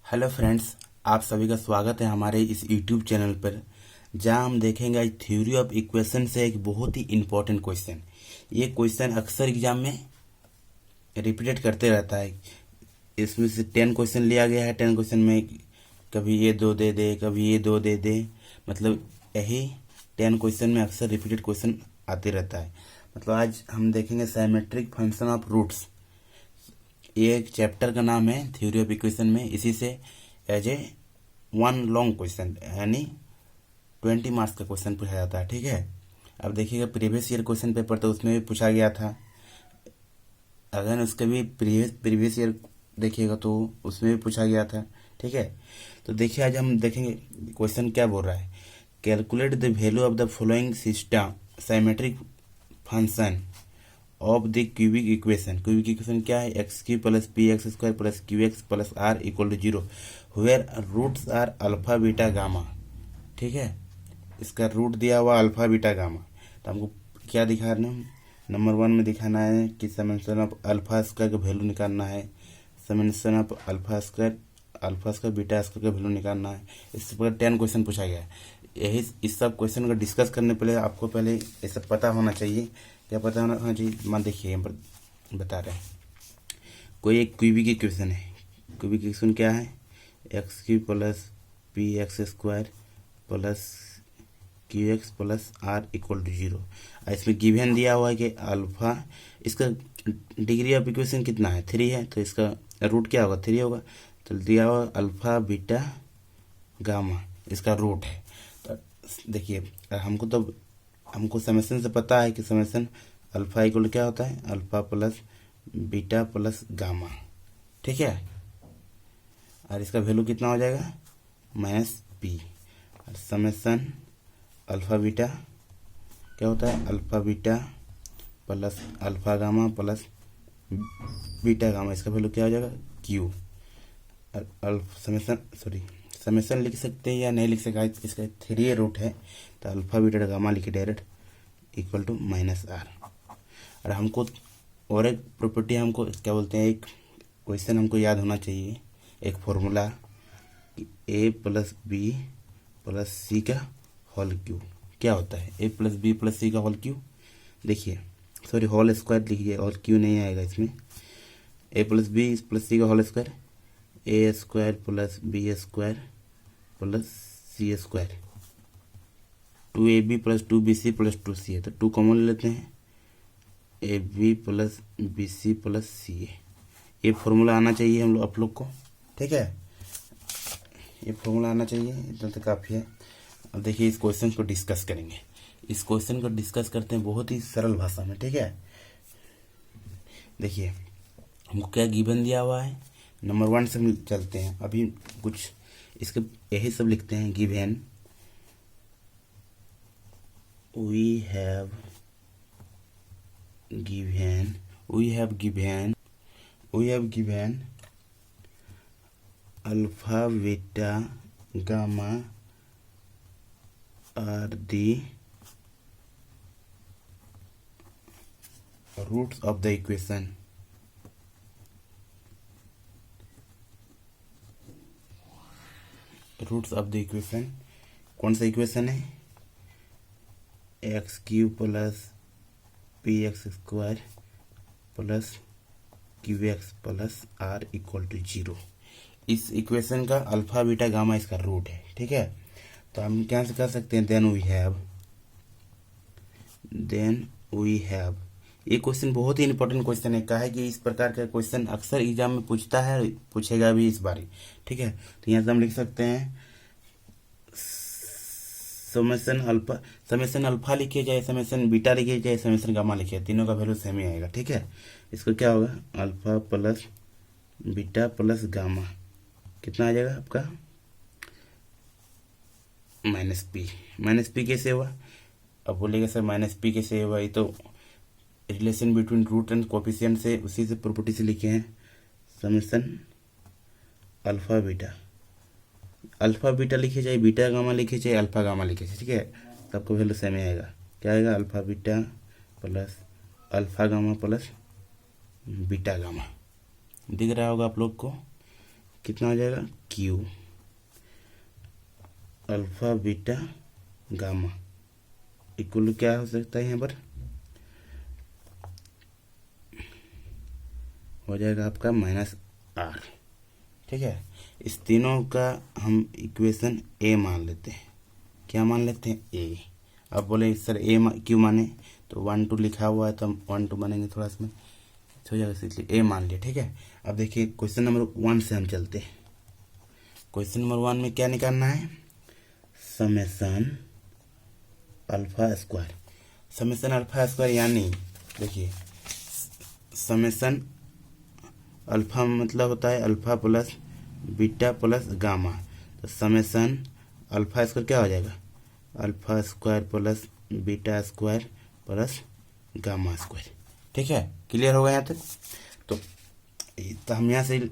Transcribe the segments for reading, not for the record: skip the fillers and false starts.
Hello friends, आप सभी का स्वागत है हमारे इस यूट्यूब चैनल पर, जहां हम देखेंगे आज थ्योरी ऑफ इक्वेशन से एक बहुत ही इम्पोर्टेंट क्वेश्चन। ये क्वेश्चन अक्सर एग्जाम में रिपीटेड करते रहता है। इसमें से 10 क्वेश्चन लिया गया है। 10 क्वेश्चन में कभी ये दो दे दे, कभी ये दो दे दे, मतलब यही 10 क्वेश्चन में अक्सर रिपीटेड क्वेश्चन आते रहता है। मतलब आज हम देखेंगे साइमेट्रिक फंक्शन ऑफ रूट्स। ये एक चैप्टर का नाम है थ्योरी ऑफ इक्वेशन में। इसी से as a one long question यानी 20 मार्क्स का क्वेश्चन पूछा जाता है। ठीक है, अब देखिएगा प्रीवियस ईयर क्वेश्चन पेपर तो उसमें भी पूछा गया था। अगर उसके भी प्रीवियस ईयर देखिएगा तो उसमें भी पूछा गया था। ठीक है, तो देखिए आज हम देखेंगे क्वेश्चन क्या बोल रहा है। Calculate the value of the following system symmetric function of the cubic equation. Cubic equation क्या है? X cube plus P x square plus Q x plus are equal to 0 where roots are alpha beta gamma. ठीक है, इसका root दिया हुआ alpha beta gamma. तो हमको क्या दिखाना है? नंबर 1 में दिखाना है कि समेशन ऑफ अल्फा स्क्वायर का वैल्यू निकालना है। Summation of alpha square beta square का वैल्यू निकालना है। इस पर 10 क्वेश्चन पूछा गया है। यही इस सब क्वेश्चन को डिस्कस करने पहले आपको पहले ये सब पता होना चाहिए। क्या पता होना चाहिए? मान देखिए यहाँ पर बता रहे हैं, कोई एक क्यूबिक इक्वेशन है। क्यूबिक इक्वेशन क्या है? X cube plus P x square plus Q x plus are equal to 0। इसमें गिवन दिया हुआ है कि अल्फा, इसका डिग्री ऑफ इक्वेशन कितना है? 3 है, तो इसका रूट क्या होगा? 3 होगा। तो दिया हुआ अल्फा बीटा गामा इसका रूट है। तो देखिए हमको समेशन से पता है कि समेशन अल्फा इक्वल क्या होता है? Alpha plus beta plus gamma. ठीक है, और इसका वैल्यू कितना हो जाएगा? Minus P. और समेशन अल्फा बीटा क्या होता है? Alpha beta plus alpha gamma plus beta gamma, इसका वैल्यू क्या हो जाएगा? क्यू। समेशन लिख सकते हैं या नहीं लिख सकते? इसका 3 रूट है, तो अल्फा बीटा गामा लिखे direct equal to minus r. और हमको और एक प्रॉपर्टी हमको क्या बोलते हैं, एक क्वेश्चन हमको याद होना चाहिए, एक फॉर्मूला कि a plus b plus c का होल क्यू क्या होता है? A plus b plus c का होल क्यू, देखिए सॉरी होल स्क्वायर लिखिए, और क्यू नहीं आएगा इसमें। A plus b plus c का whole square, a square plus B square plus C square, 2ab plus 2bc plus 2ca। तो 2 common ले लेते हैं, a b plus b C plus C a. ये फॉर्मूला आना चाहिए हम लोग आप लोग को। ठीक है, ये फॉर्मूला आना चाहिए, इतना तो काफ़ी है। अब देखिए इस क्वेश्चन को डिस्कस करेंगे। इस क्वेश्चन को डिस्कस करते हैं बहुत ही सरल भाषा में। ठीक है, देखिए हमको क्या गिवन दिया हुआ है। नंबर 1 से हम चलते हैं, अभी कुछ इसके यही सब लिखते हैं। Given we have given alpha beta gamma are the roots of the equation. Roots of the equation कौन सा इक्वेशन है? X cube plus P x square plus Q x plus are equal to 0। इस equation का alpha beta gamma इसका root है। ठीक है, तो हम क्या से कर सकते हैं? Then we have. ये क्वेश्चन बहुत ही इंपॉर्टेंट क्वेश्चन है। कहा है कि इस प्रकार का क्वेश्चन अक्सर एग्जाम में पूछता है, पूछेगा भी इस बार। ठीक है, तो यहाँ से हम लिख सकते हैं समेशन अल्फा लिखे चाहे समेशन बीटा लिखे चाहे समेशन गामा लिखे, तीनों का वैल्यू सेम ही आएगा। ठीक है, इसको क्या होगा? Alpha plus beta plus gamma कितना आ जाएगा आपका? Minus P. माइनस पी कैसे हुआ? अब बोलेगा सर माइनस पी कैसे हुआ? ये तो relation between root and coefficient से उसी से प्रॉपर्टी से लिखे हैं। समेशन अल्फा बीटा लिखे चाहे बीटा गामा लिखे चाहे अल्फा गामा लिखे। ठीक है, सबको वैल्यू सेम आएगा। क्या आएगा? Alpha beta plus alpha gamma plus beta gamma. दिख रहा होगा आप लोग को? कितना हो जाएगा? Q, alpha beta gamma equal क्या हो सकता है, यहाँ पर हो जाएगा आपका -r। ठीक है, इस तीनों का हम इक्वेशन ए मान लेते हैं। क्या मान लेते हैं? ए। अब बोले सर ए क्यों माने, तो 1 2 लिखा हुआ है तो हम 1 2 मानेंगे, थोड़ा इसमें हो जाएगा, इसलिए ए मान लिया। ठीक है, अब देखिए क्वेश्चन नंबर 1 से हम चलते हैं। क्वेश्चन नंबर 1 में क्या निकालना है? Summation alpha square. Summation alpha square यानी देखिए समेसन अल्फा मतलब होता है alpha plus beta plus gamma, तो समेसन अल्फा स्क्वायर क्या हो जाएगा? Alpha square plus beta square plus gamma square. ठीक है, क्लियर होगा यहाँ तक? तो हम यहाँ से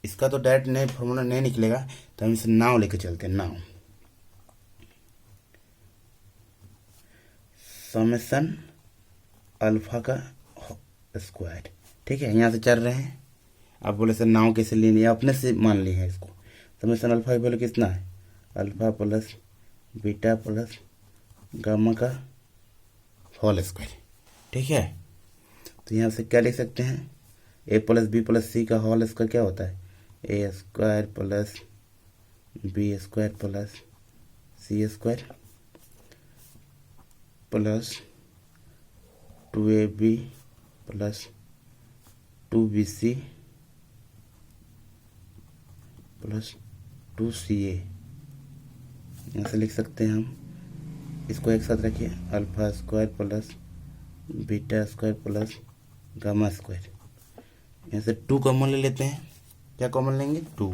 इसका तो डायरेक्ट नहीं फॉर्मूला नहीं निकलेगा, तो हम इसे नाव लेके चलते हैं। नाव समेसन अल्फा का स्क्वायर। ठीक है, यहाँ से चल रहे हैं। आप बोले सर नाव कैसे ले लिया? अपने से मान ली है इसको। समेसन अल्फा की वैल्यू कितना है? Alpha plus beta plus gamma का होल स्क्वायर। ठीक है, तो यहाँ से क्या लिख सकते हैं? A plus b plus c का होल स्क्वायर क्या होता है? A square plus B square plus C square plus 2ab plus 2bc plus 2ca। यहाँ से लिख सकते हैं हम, इसको एक साथ रखिए, alpha square plus beta square plus gamma square. यहाँ से 2 कॉमन ले लेते हैं। क्या कॉमन लेंगे? 2।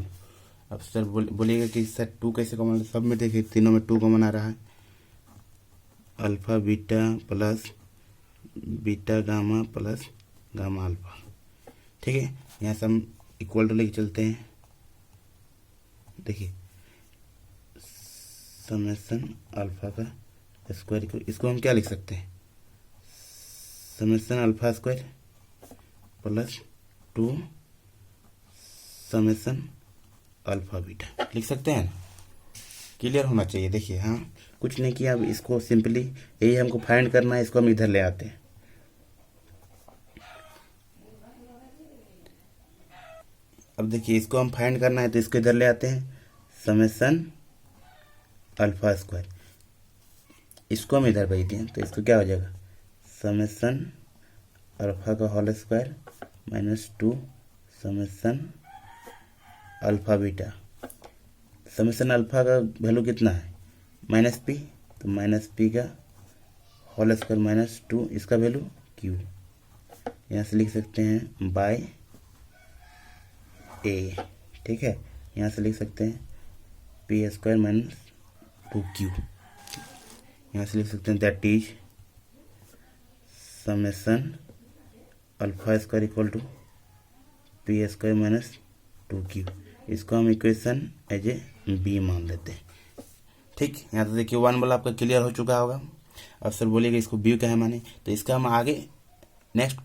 अब सर बोलिएगा कि सर 2 कैसे कॉमन ले? सब में देखिए तीनों में 2 कॉमन आ रहा है। Alpha beta plus beta gamma plus gamma alpha. ठीक है, यहाँ से हम इक्वल टू लेके चलते हैं। देखिए समेसन अल्फा का स्क्वायर, इसको हम क्या लिख सकते हैं? Summation alpha square plus 2 summation alpha beta लिख सकते हैं ना? क्लियर होना चाहिए। देखिए हाँ, कुछ नहीं किया, अब इसको सिंपली यही हमको फाइंड करना है, इसको हम इधर ले आते हैं। अब देखिए इसको हम फाइंड करना है तो इसको इधर ले आते हैं, समेसन अल्फा स्क्वायर। इसको हम इधर भेज दें तो इसको क्या हो जाएगा? समेसन अल्फा का whole square -2 summation alpha beta. Summation alpha का वैल्यू कितना है? -p, तो -p का होल स्क्वायर -2, इसका वैल्यू q। यहाँ से लिख सकते हैं बाय a। ठीक है, यहाँ से लिख सकते हैं p स्क्वायर -2q। यहाँ से लिख सकते हैं that is summation alpha square equal to p square -2q। इसको हम इक्वेशन एज ए बी मान लेते हैं। ठीक, यहाँ तो देखिए 1 वाला आपका क्लियर हो चुका होगा। अब सर बोलिएगा इसको बी कहे माने, तो इसका हम आगे नेक्स्ट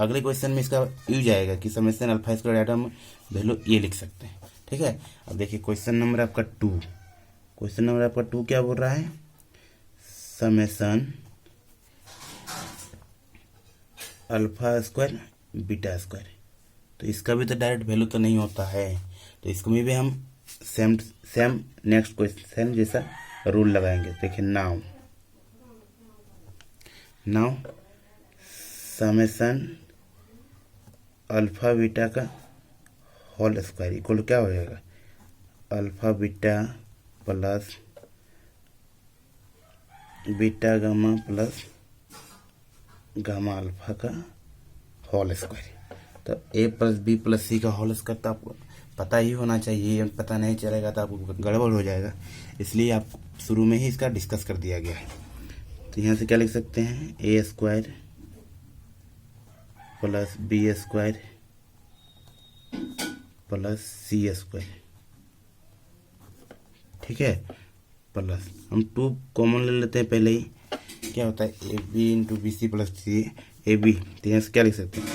अगले क्वेश्चन में इसका यूज आएगा कि समेसन अल्फा स्क्वायर डाटा में वैल्यू ये लिख सकते हैं। ठीक है, अब देखिए क्वेश्चन नंबर आपका 2। क्वेश्चन नंबर आपका 2 क्या बोल रहा है? Summation alpha square beta square. तो इसका भी तो डायरेक्ट वैल्यू तो नहीं होता है, तो इसको में भी हम सेम नेक्स्ट क्वेश्चन जैसा रूल लगाएंगे। देखिए नाउ समेसन अल्फा बीटा का होल स्क्वायर इक्वल क्या हो जाएगा? Alpha beta plus beta gamma plus gamma alpha का होल स्क्वायर। तो a plus b plus c का होल स्क्वायर तो आपको पता ही होना चाहिए, पता नहीं चलेगा तो आपको गड़बड़ हो जाएगा, इसलिए आप शुरू में ही इसका डिस्कस कर दिया गया है। तो यहाँ से क्या लिख सकते हैं? a square plus B square plus C square. ठीक है, प्लस हम 2 कॉमन ले लेते हैं पहले ही। क्या होता है? A B into B C plus C A B. तो यहाँ से क्या लिख सकते हैं?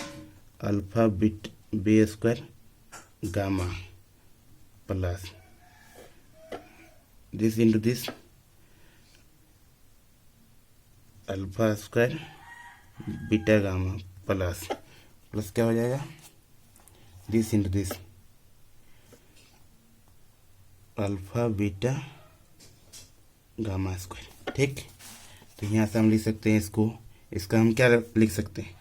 Alpha beta B square gamma plus this into this alpha square beta gamma plus plus क्या हो जाएगा, this into this alpha beta gamma square. ठीक, तो यहाँ से हम लिख सकते हैं इसको, इसका हम क्या लिख सकते हैं,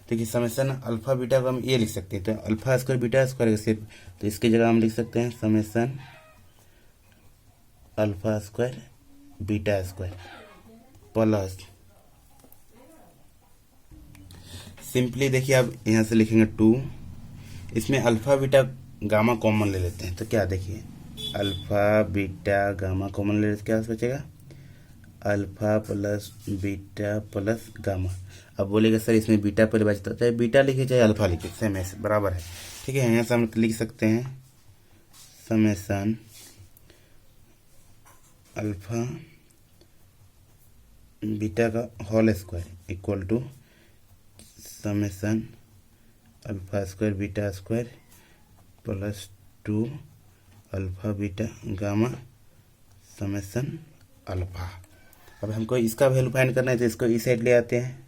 देखिए समेसन अल्फा बीटा को हम ये लिख सकते हैं, तो अल्फा स्क्वायर बीटा स्क्वायर सिर्फ, तो इसकी जगह हम लिख सकते हैं summation alpha square beta square plus, simply देखिए अब यहाँ से लिखेंगे 2, इसमें अल्फा बीटा गामा कॉमन ले लेते हैं, तो क्या देखिए अल्फा बीटा गामा कॉमन ले लेते क्या बचेगा, alpha plus beta plus gamma. अब बोलेगा सर इसमें बीटा पहले बचता, चाहे बीटा लिखे चाहे अल्फा लिखे सेम है, बराबर है। ठीक है, यहाँ से हम लिख सकते हैं समेसन अल्फा बीटा का whole square equal to summation alpha square beta square plus 2 alpha beta gamma summation alpha. अब हमको इसका वैल्यू फाइंड करना है, तो इसको इस साइड ले आते हैं,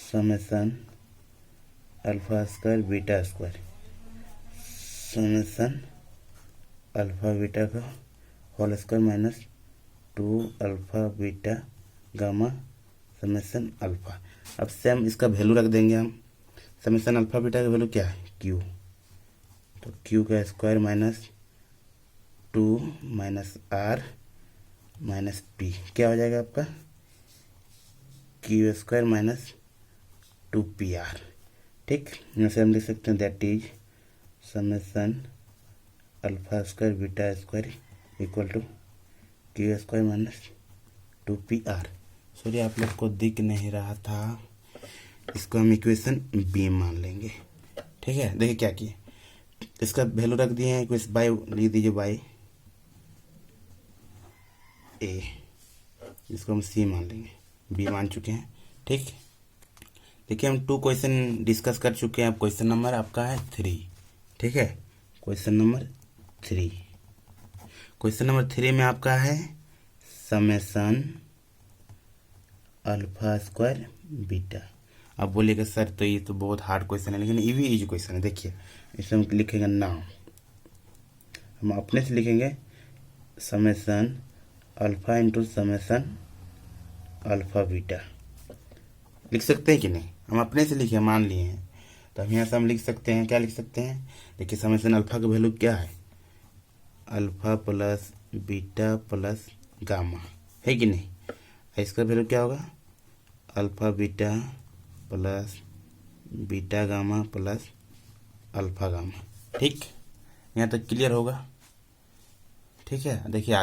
summation alpha square beta square summation alpha beta का whole square minus 2 alpha beta gamma summation alpha. अब सेम इसका वैल्यू रख देंगे हम, समेसन अल्फा बीटा का वैल्यू क्या है, क्यू, तो क्यू का square minus 2 minus r minus p, क्या हो जाएगा आपका क्यू स्क्वायर माइनस 2pr। ठीक, यहाँ से हम लिख सकते हैं that is summation alpha square beta square equal to Q square minus 2pr। Sorry आप लोग को दिख नहीं रहा था, इसको हम इक्वेशन बी मान लेंगे। ठीक है, देखिए क्या किए, इसका वैल्यू रख दिए हैं, इक्वेशन बाई लिख दीजिए बाई ए, इसको हम सी मान लेंगे, बी मान चुके हैं। ठीक, देखिए हम 2 क्वेश्चन डिस्कस कर चुके हैं, अब क्वेश्चन नंबर आपका है 3। ठीक है, क्वेश्चन नंबर 3, क्वेश्चन नंबर 3 में आपका है समेसन अल्फा स्क्वायर बीटा। अब बोलिएगा सर तो ये तो बहुत हार्ड क्वेश्चन है, लेकिन ये भी इजी क्वेश्चन है। देखिए इसमें हम लिखेंगे नाउ, हम अपने से लिखेंगे summation alpha into summation alpha beta, लिख सकते हैं कि नहीं, हम अपने से लिखे मान लिए हैं, तो हम यहाँ से हम लिख सकते हैं, क्या लिख सकते हैं, देखिए समेसन अल्फा का वैल्यू क्या है, alpha plus beta plus gamma, है कि नहीं, इसका वैल्यू क्या होगा, alpha beta plus beta gamma plus alpha gamma. ठीक, यहाँ तक क्लियर होगा। ठीक है, देखिए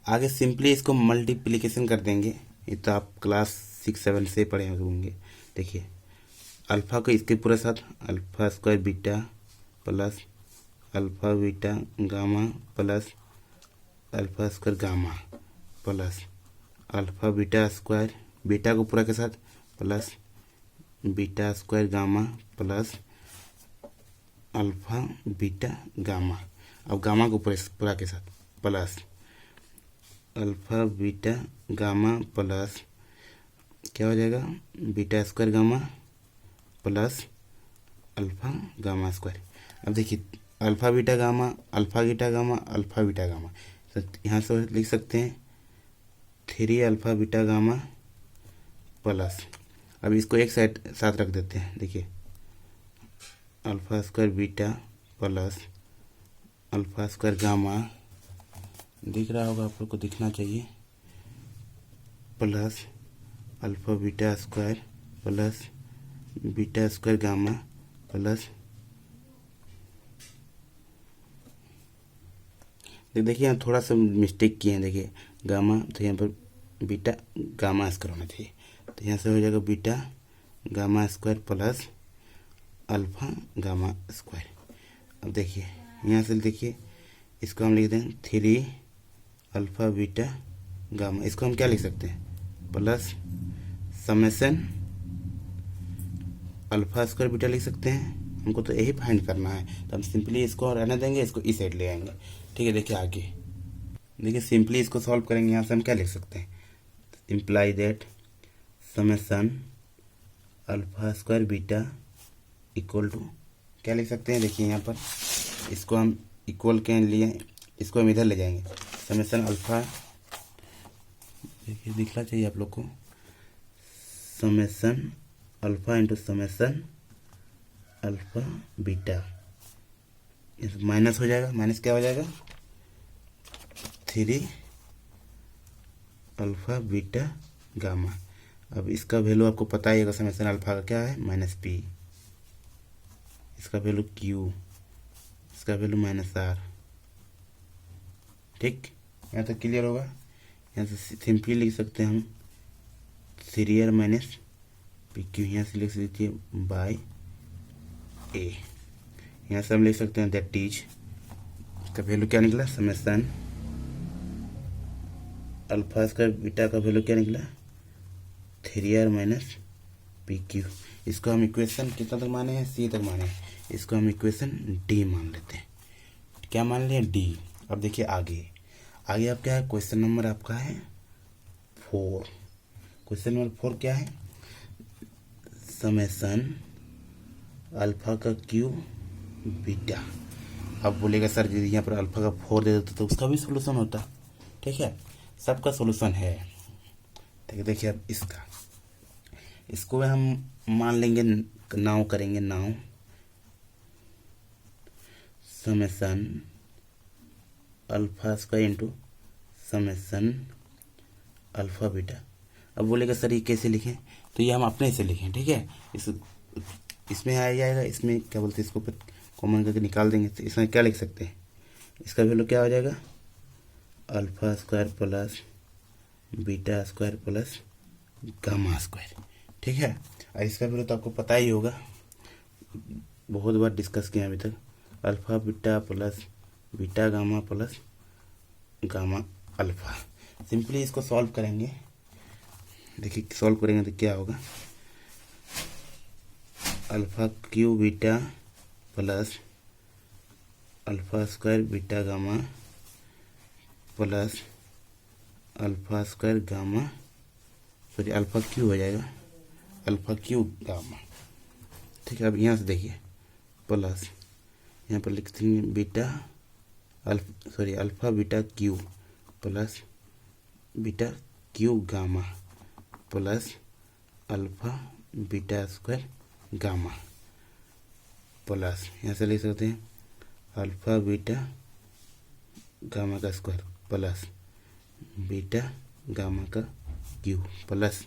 आगे सिंपली इसको मल्टीप्लिकेशन कर देंगे, ये तो आप क्लास 6-7 से पढ़े होंगे। देखिए अल्फा को इसके पूरे साथ alpha square beta plus alpha beta gamma plus alpha square gamma plus alpha beta square, beta को पूरा के साथ plus beta square gamma plus alpha beta gamma, अब गामा को पूरा के साथ plus alpha beta gamma plus क्या हो जाएगा, beta square gamma plus alpha gamma square. अब देखिए alpha beta gamma alpha beta gamma alpha beta gamma, तो यहाँ से लिख सकते हैं 3 अल्फा बीटा गामा प्लस, अब इसको एक साथ रख देते हैं, देखिए alpha square beta plus alpha square gamma, दिख रहा होगा आप लोग को, दिखना चाहिए, plus alpha beta square plus beta square gamma plus, देखिए यहाँ थोड़ा सा मिस्टेक किए हैं, देखिए गामा, तो यहाँ पर बीटा गामा स्क्वायर होना चाहिए, तो यहाँ से हो जाएगा beta gamma square plus alpha gamma square. अब देखिए यहाँ से देखिए इसको हम लिख दें 3 अल्फा बीटा गामा, इसको हम क्या लिख सकते हैं, plus summation alpha square beta लिख सकते हैं हमको तो यही फाइंड करना है, तो हम सिंपली इसको रहने देंगे, इसको इस साइड ले आएंगे। ठीक है, देखिए आगे, देखिए सिंपली इसको सॉल्व करेंगे। यहाँ से हम क्या लिख सकते हैं, imply that summation alpha square beta equal to, क्या लिख सकते हैं, देखिए यहाँ पर इसको हम इक्वल के लिए इसको हम इधर ले जाएंगे, समेसन अल्फा, देखिए दिखना चाहिए आप लोग को, summation alpha into summation alpha beta, minus हो जाएगा, माइनस क्या हो जाएगा, 3 अल्फा बीटा गामा। अब इसका वैल्यू आपको पता ही होगा, समेसन अल्फा का क्या है, -p, इसका वैल्यू q, इसका वैल्यू -r। ठीक, यहाँ तक क्लियर होगा। यहाँ से सिंपली लिख सकते हैं हम 3r माइनस pq, यहाँ से लिख लीजिए बाय a। यहाँ से हम लिख सकते हैं दैट इज, इसका वैल्यू क्या निकला, समेसन अल्फा स्क्वायर बीटा का वैल्यू क्या निकला, 3r माइनस pq। इसको हम इक्वेशन कितना तक माने हैं, सी तक माने हैं, इसको हम इक्वेशन डी मान लेते हैं। क्या मान लिया, डी। अब देखिए आगे, आगे आप क्या है, क्वेश्चन नंबर आपका है 4। क्वेश्चन नंबर 4 क्या है, समेसन अल्फा का क्यू बीटा। अब बोलेगा सर यदि यहाँ पर अल्फा का 4 दे देते तो उसका भी सोल्यूशन होता। ठीक है, सबका सोल्यूशन है। ठीक है, देखिए अब इसको हम मान लेंगे, नाउ करेंगे, now summation alpha square into summation alpha beta. अब बोलेगा सर ये कैसे लिखें, तो ये हम अपने से लिखें। ठीक है, इसमें आ जाएगा, इसमें क्या बोलते हैं, इसको कॉमन करके निकाल देंगे, तो इसमें क्या लिख सकते हैं, इसका वैल्यू क्या हो जाएगा, alpha square plus beta square plus gamma square. ठीक है, और इसका वैल्यू तो आपको पता ही होगा, बहुत बार डिस्कस किया अभी तक, alpha beta plus beta gamma plus gamma alpha. Simply इसको सॉल्व करेंगे, देखिए सॉल्व करेंगे तो क्या होगा, alpha cube beta plus alpha square beta gamma plus alpha square gamma, sorry alpha Q हो जाएगा, अल्फा क्यू गामा। ठीक है, अब यहाँ से देखिए प्लस, यहाँ पर लिखते हैं beta alpha beta Q plus beta cube gamma plus alpha beta square gamma plus, यहाँ से लिख सकते हैं अल्फा बीटा गामा का स्क्वायर प्लस बीटा गामा का क्यू प्लस,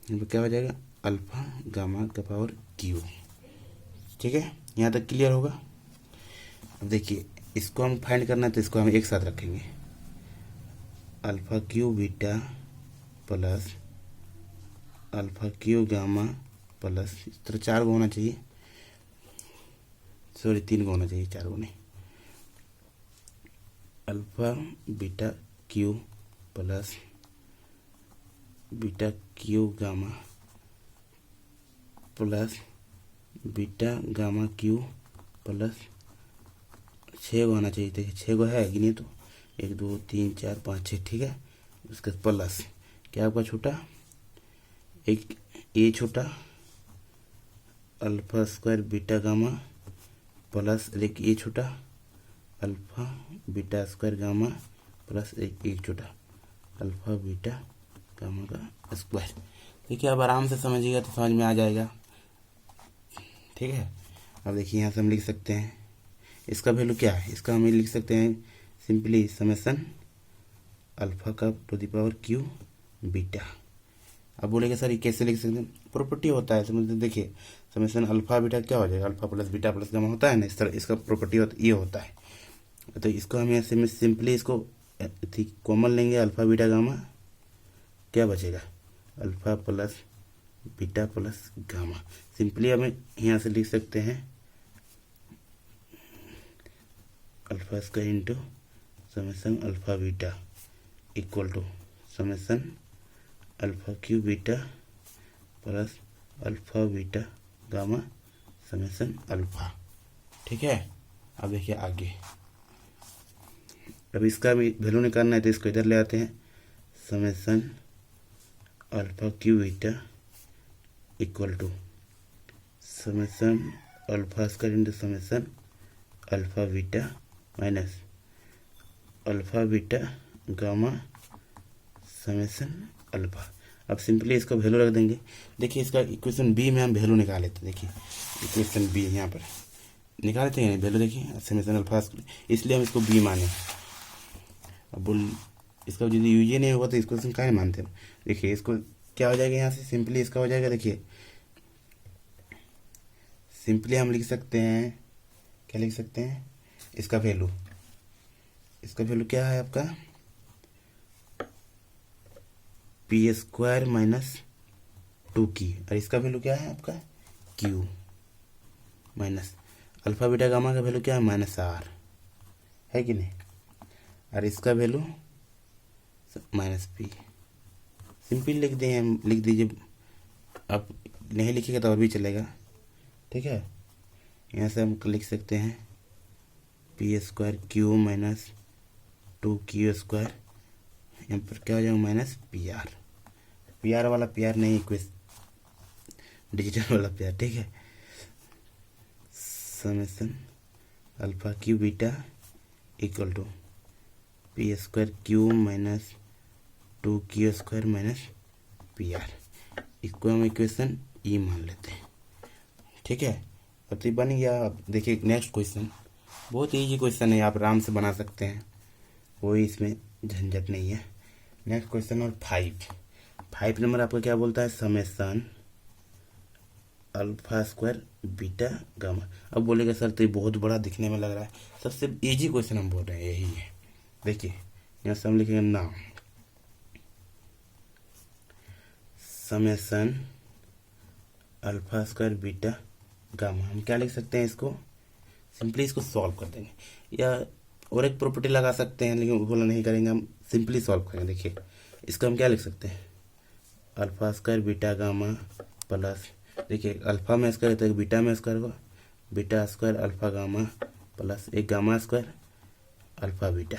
यहाँ पर क्या हो जाएगा, अल्फा गामा का पावर क्यू। ठीक है, यहाँ तक क्लियर होगा। अब देखिए इसको हम फाइंड करना है, तो इसको हम एक साथ रखेंगे, alpha cube beta plus alpha cube gamma plus, इस तरह 4 गो होना चाहिए, सॉरी 3 गो होना चाहिए, 4 गो नहीं, alpha beta Q plus beta cube gamma plus beta gamma cube plus 6 गो आना चाहिए। देखिए 6 गो है, गिनिए तो 1 2 3 4 5 6। ठीक है, उसके प्लस क्या आपका छोटा, एक ए छोटा alpha square beta gamma plus एक ए छोटा alpha beta square gamma plus एक छोटा अल्फा बीटा गामा का स्क्वायर। देखिए अब आराम से समझिएगा तो समझ में आ जाएगा। ठीक है, अब देखिए यहाँ से हम लिख सकते हैं इसका वैल्यू क्या है, इसका हम लिख सकते हैं सिंपली समेसन अल्फा का to the power cube beta. अब बोलेगा सर ये कैसे लिख सकते हैं, प्रॉपर्टी होता है, समझते देखिए समेसन अल्फा बीटा क्या हो जाएगा, alpha plus beta plus gamma होता है ना, इस तरह इसका प्रॉपर्टी ये होता है। तो इसको हम ऐसे में सिंपली इसको कॉमन लेंगे, अल्फा बीटा गामा, क्या बचेगा alpha plus beta plus gamma. Simply हमें यहाँ से लिख सकते हैं alpha square into summation alpha beta equal to summation alpha cube beta plus alpha beta gamma summation alpha. ठीक है, अब देखिए आगे, अब इसका भी वैल्यू निकालना है तो इसको इधर ले आते हैं, summation alpha cube beta equal to summation alpha square into summation alpha beta minus alpha beta gamma summation alpha. अब सिंपली इसका वैल्यू रख देंगे। देखिए इसका इक्वेशन बी में हम वैल्यू निकाल लेते हैं। देखिए इक्वेशन बी यहाँ पर निकाल लेते हैं वैल्यू। देखिए समेसन अल्फा, इसलिए हम इसको बी माने। अब बोल इसका यदि यूज नहीं होगा तो इसको काहे मानते हैं। देखिए इसको क्या हो जाएगा, यहाँ से सिंपली इसका हो जाएगा। देखिए सिंपली हम लिख सकते हैं, क्या लिख सकते हैं, इसका वैल्यू क्या है आपका, पी स्क्वायर माइनस 2 और इसका वैल्यू क्या है आपका Q minus alpha beta gamma का वैल्यू क्या है -r है कि नहीं, और इसका वैल्यू -p। सिंपल लिख दें, हम लिख दीजिए। आप नहीं लिखिएगा तो और भी चलेगा। ठीक है, यहाँ से हम लिख सकते हैं P square Q minus 2q square, यहाँ पर क्या हो जाएगा माइनस पी आर वाला पी आर नहीं, डिजिटल वाला पी आर। ठीक है, summation alpha cube beta equal to P square Q minus 2q square minus P R. इसको हम इक्वेशन ई मान लेते हैं। ठीक है, अब तो बन गया। अब देखिए नेक्स्ट क्वेश्चन, बहुत ईजी क्वेश्चन है, आप आराम से बना सकते हैं, कोई इसमें झंझट नहीं है। नेक्स्ट क्वेश्चन नंबर 5 नंबर आपका क्या बोलता है, summation alpha square beta gamma. अब बोलेगा सर तो ये बहुत बड़ा दिखने में लग रहा है, सबसे इजी क्वेश्चन हम बोल रहे हैं यही है। देखिए यहाँ से हम लिखेंगे नाम summation alpha square beta gamma. हम क्या लिख सकते हैं, इसको सिंपली इसको सॉल्व कर देंगे, या और एक प्रॉपर्टी लगा सकते हैं, लेकिन बोला नहीं करेंगे, हम सिंपली सॉल्व करेंगे। देखिए इसका हम क्या लिख सकते हैं, alpha square beta gamma plus, देखिए अल्फा में स्क्वायर तो एक बीटा में स्क्वायर होगा, beta square alpha gamma plus एक गामा स्क्वायर अल्फा बीटा।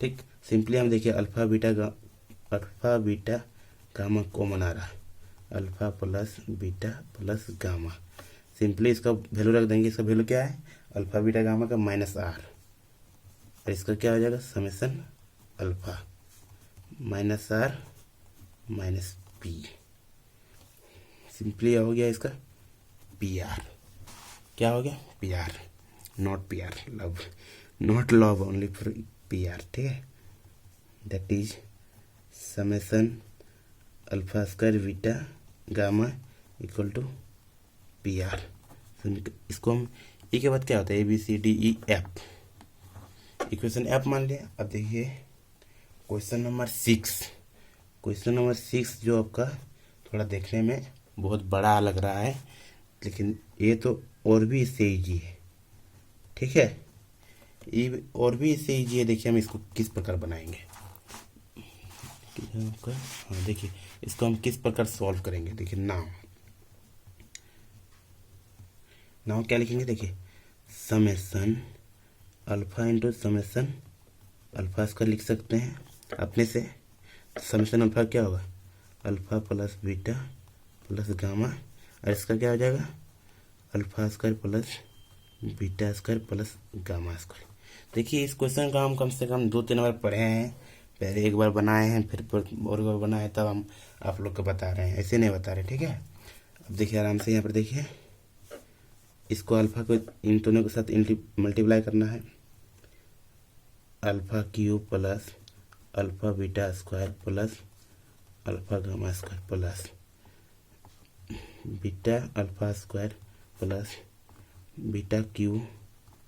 ठीक, सिंपली हम देखिए अल्फा बीटा गामा कॉमन आ रहा है, alpha plus beta plus gamma. Simply इसका वैल्यू रख देंगे। इसका वैल्यू क्या है, अल्फा बीटा गामा का -r, और इसका क्या हो जाएगा summation alpha -r -p। Simply हो गया इसका PR। क्या हो गया PR, not PR love, not love only for PR। ठीक है, that is summation alpha square beta gamma equal to PR। इसको हम ई के बाद क्या होता है, ABCDEF, इक्वेशन F मान लिया। अब देखिए क्वेश्चन नंबर 6 जो आपका थोड़ा देखने में बहुत बड़ा लग रहा है, लेकिन ये तो और भी इससे ईजी है। ठीक है, ये और भी इससे ईजी है। देखिए हम इसको किस प्रकार बनाएंगे, हाँ देखिए इसको हम किस प्रकार सॉल्व करेंगे। देखिए नाउ क्या लिखेंगे, देखिए summation alpha into summation alpha square लिख सकते हैं अपने से। समेसन अल्फा क्या होगा, alpha plus beta plus gamma, और इसका क्या हो जाएगा alpha square plus beta square plus gamma square. देखिए इस क्वेश्चन का हम कम से कम 2-3 बार पढ़े हैं, पहले एक बार बनाए हैं, फिर और बार बनाए, तब हम आप लोग को बता रहे हैं, ऐसे नहीं बता रहे। ठीक है, अब देखिए आराम से यहाँ पर देखिए, इसको अल्फा को इन दोनों के साथ मल्टीप्लाई करना है, alpha cube plus alpha beta square plus alpha gamma square plus beta alpha square plus beta Q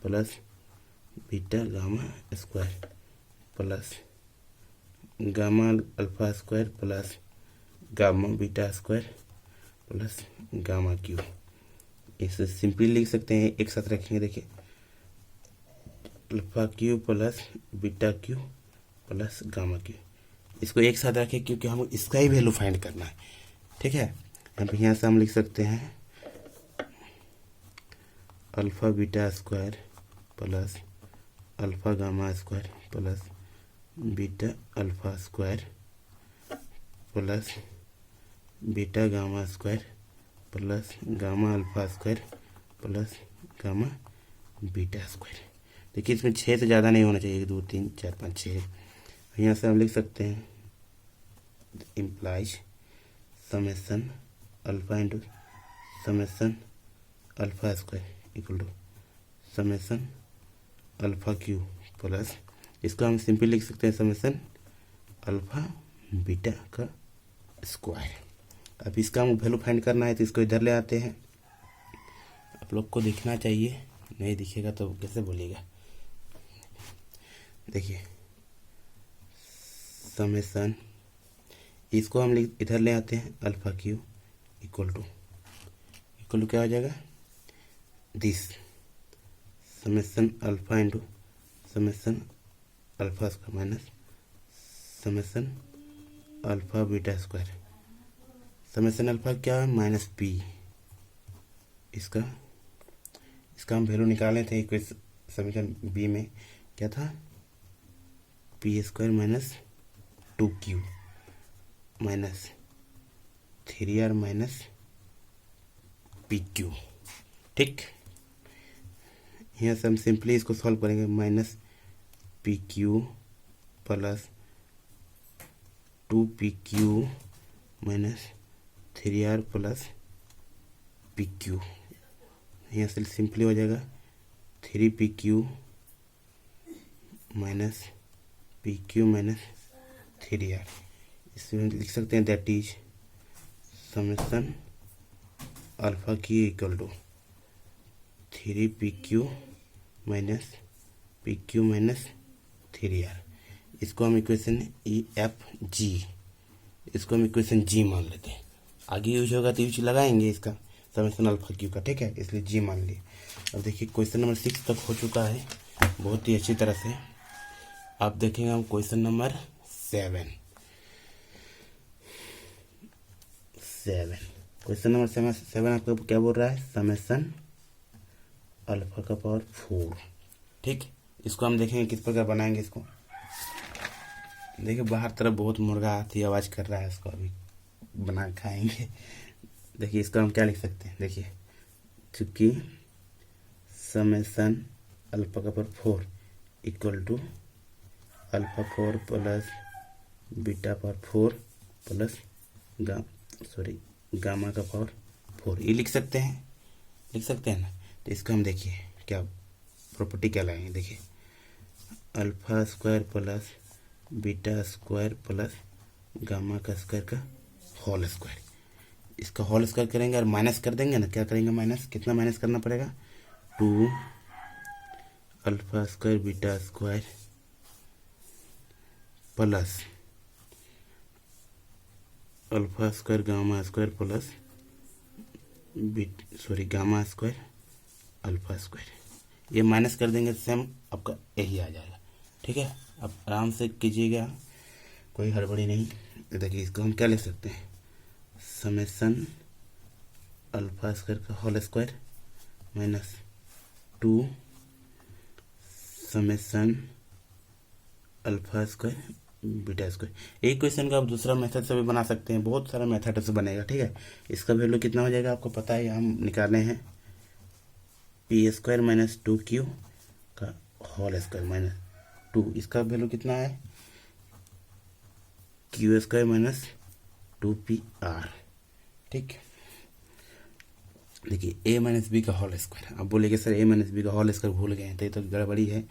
plus beta gamma square plus gamma alpha square plus gamma beta square plus gamma Q. इसे simply लिख सकते हैं, एक साथ रखेंगे। देखिए alpha cube plus beta Q plus gamma Q, इसको एक साथ रखें क्योंकि हम इसका ही वैल्यू फाइंड करना है। ठीक है, अब यहाँ से हम लिख सकते हैं alpha beta square plus alpha gamma square plus beta alpha square plus beta gamma square plus gamma alpha square plus gamma beta square. देखिए इसमें 6 से ज़्यादा नहीं होना चाहिए, 1 2 3 4 5 6। यहाँ से हम लिख सकते हैं implies summation alpha into summation alpha square equal to summation alpha cube plus इसको हम सिंपल लिख सकते हैं समेसन अल्फ़ा बीटा का स्क्वायर। अब इसका हम वैल्यू फाइंड करना है तो इसको इधर ले आते हैं। आप लोग को दिखना चाहिए, नहीं दिखेगा तो कैसे बोलिएगा। देखिए समेसन, इसको हम इधर ले आते हैं अल्फ़ा क्यू इक्वल टू क्या हो जाएगा this summation alpha into summation alpha square minus summation alpha beta square. Summation alpha क्या है माइनस पी, इसका हम वैल्यू निकाले थे समीकरण बी में, क्या था P square minus 2q minus 3r minus P Q. ठीक, यहाँ से हम सिंपली इसको सॉल्व करेंगे। Minus P Q plus 2pq minus 3r plus P Q. यहाँ से सिंपली हो जाएगा 3pq minus P Q minus 3r। इसमें लिख सकते हैं दैट इज समेसन अल्फ़ा की equal to 3pq minus P Q minus 3r। इसको हम इक्वेशन EFG, इसको हम इक्वेशन G मान लेते हैं। आगे यूज होगा तो यूज लगाएंगे इसका समेसन अल्फ़ा क्यू का, ठीक है, इसलिए G मान लिए। अब देखिए क्वेश्चन नंबर 6 तक हो चुका है बहुत ही अच्छी तरह से। अब देखेंगे हम क्वेश्चन नंबर 7। क्वेश्चन नंबर 7 आपको क्या बोल रहा है, समेसन अल्फ़ा का पावर 4। ठीक, इसको हम देखेंगे किस प्रकार बनाएंगे इसको। देखिए बाहर तरफ बहुत मुर्गा आती आवाज़ कर रहा है, इसको अभी बना खाएंगे। देखिए इसको हम क्या लिख सकते हैं, देखिए चूँकि समेसन अल्फ़ा का power 4 equal to alpha 4 plus beta power 4 plus gamma का पावर 4, ये लिख सकते हैं ना। तो इसको हम देखिए क्या प्रॉपर्टी क्या लाएंगे। देखिए alpha square plus beta square plus gamma का स्क्वायर का होल स्क्वायर, इसका होल स्क्वायर करेंगे और माइनस कर देंगे ना। क्या करेंगे माइनस, कितना माइनस करना पड़ेगा 2 alpha square beta square plus alpha square gamma square plus gamma square alpha square. ये माइनस कर देंगे सेम आपका यही आ जाएगा। ठीक है, अब आराम से कीजिएगा, कोई हड़बड़ी नहीं। देखिए इसको हम क्या लिख सकते हैं, समेसन अल्फ़ा स्क्वायर का whole square minus 2 summation alpha square beta square. एक क्वेश्चन का आप दूसरा मेथड से भी बना सकते हैं, बहुत सारा मेथड से बनेगा। ठीक है, इसका वैल्यू कितना हो जाएगा आपको पता है, हम निकाले हैं पी स्क्वायर माइनस 2q का होल स्क्वायर माइनस 2, इसका वैल्यू कितना है क्यू स्क्वायर माइनस 2pr। ठीक, देखिए a माइनस बी का होल स्क्वायर। अब बोलेंगे सर a माइनस बी का होल स्क्वायर भूल गए हैं, तो ये तो गड़बड़ी है।